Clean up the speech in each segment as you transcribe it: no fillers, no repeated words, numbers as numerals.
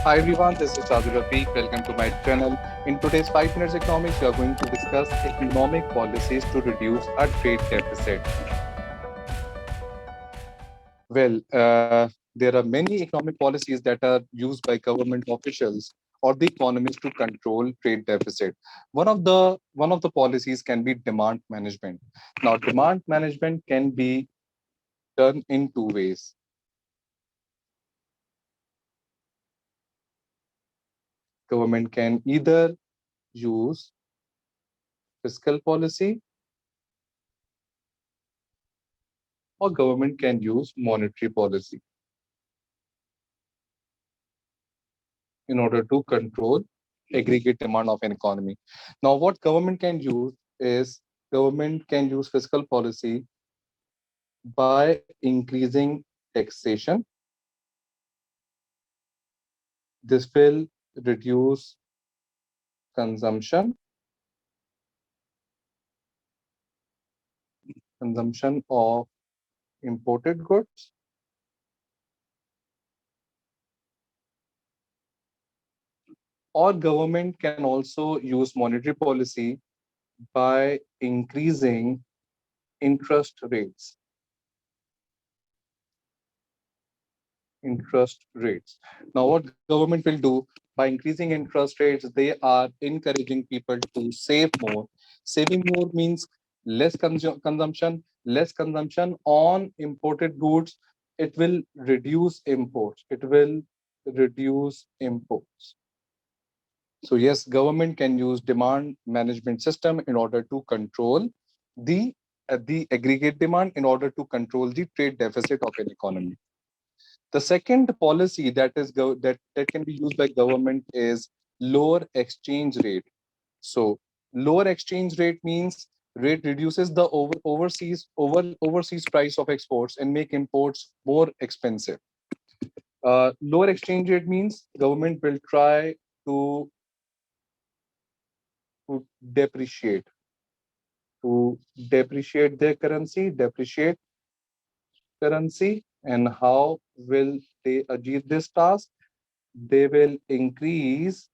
Hi everyone, this is ShahzebRafiq. Welcome to my channel. In today's 5 Minutes Economics, we are going to discuss economic policies to reduce a trade deficit. There are many economic policies that are used by government officials or the economists to control trade deficit. One of the policies can be demand management. Now, demand management can be done in two ways. Government can either use fiscal policy or government can use monetary policy in order to control aggregate demand of an economy. Now, what government can use is government can use fiscal policy by increasing taxation. This will reduce consumption, consumption of imported goods, or government can also use monetary policy by increasing interest rates. Interest rates. Now, what government will do by increasing interest rates, they are encouraging people to save more. Saving more means less consumption, less consumption on imported goods. It will reduce imports. It will reduce imports. So yes, government can use demand management system in order to control the the aggregate demand in order to control the trade deficit of an economy. The second policy that can be used by government is lower exchange rate. So lower exchange rate means rate reduces the overseas price of exports and make imports more expensive. Lower exchange rate means government will try to, to depreciate to depreciate their currency, depreciate currency. And how will they achieve this task? They will increase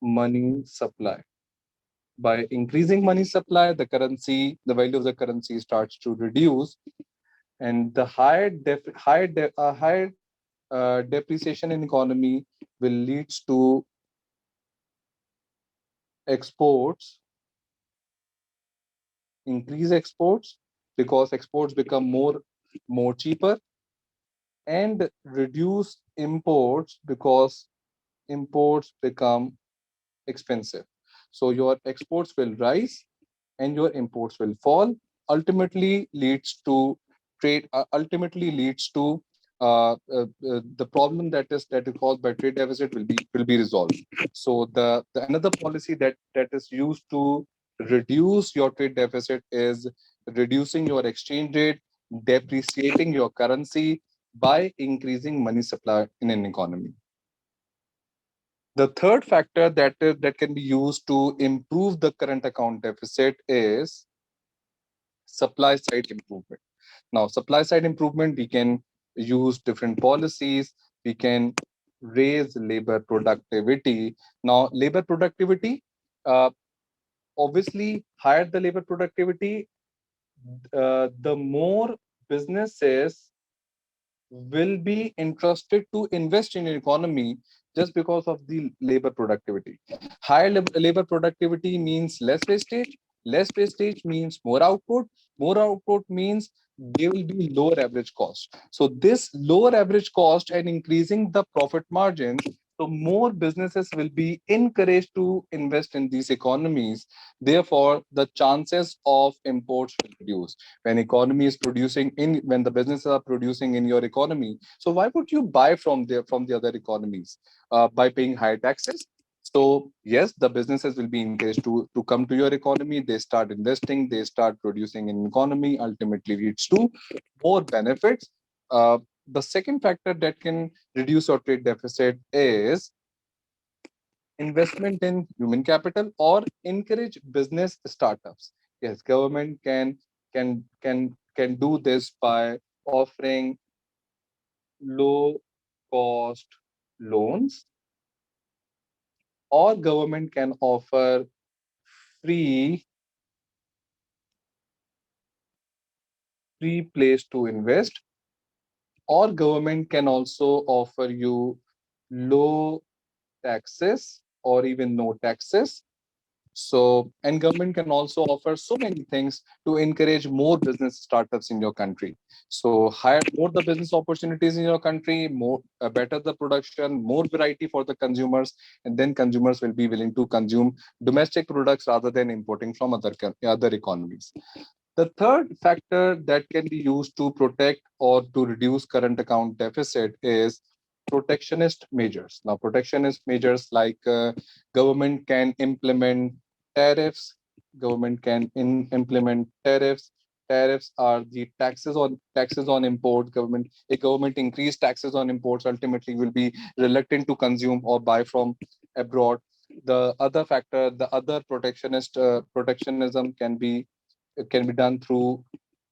money supply. By increasing money supply, the value of the currency starts to reduce, and the higher depreciation in economy will leads to exports, increase exports because exports become more cheaper, and reduce imports because imports become expensive. So your exports will rise and your imports will fall. Ultimately leads to trade. Ultimately leads to the problem that is caused by trade deficit will be resolved. So the another policy that is used to reduce your trade deficit is reducing your exchange rate, depreciating your currency by increasing money supply in an economy. The third factor that can be used to improve the current account deficit is supply side improvement. Now, supply side improvement, we can use different policies. We can raise labor productivity. Now, labor productivity, uh, obviously, higher the labor productivity, the more businesses will be interested to invest in an economy just because of the labor productivity. Higher labor productivity means less wastage. Less wastage means more output. More output means there will be lower average cost. So this lower average cost and increasing the profit margins, so more businesses will be encouraged to invest in these economies. Therefore, the chances of imports will reduce. When the businesses are producing in your economy, so why would you buy from the other economies by paying higher taxes? So yes, the businesses will be encouraged to come to your economy. They start investing, they start producing in economy, ultimately leads to more benefits. The second factor that can reduce your trade deficit is investment in human capital or encourage business startups. Yes, government can do this by offering low cost loans, or government can offer free free place to invest, or government can also offer you low taxes or even no taxes. So, and government can also offer so many things to encourage more business startups in your country. So, hire more the business opportunities in your country, more better the production, more variety for the consumers, and then consumers will be willing to consume domestic products rather than importing from other economies. The third factor that can be used to protect or to reduce current account deficit is protectionist measures. Now, protectionist measures like government can implement tariffs. Government can implement tariffs. Tariffs are the taxes on import. Government increase taxes on imports ultimately will be reluctant to consume or buy from abroad. The other factor, the other protectionism can be done through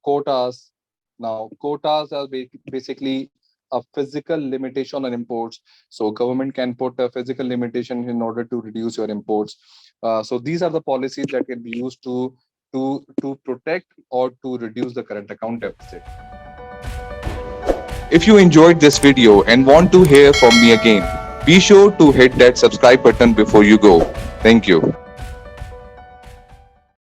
quotas. Now, quotas are basically a physical limitation on imports. So, government can put a physical limitation in order to reduce your imports. So, these are the policies that can be used to protect or to reduce the current account deficit. If you enjoyed this video and want to hear from me again, be sure to hit that subscribe button before you go. Thank you.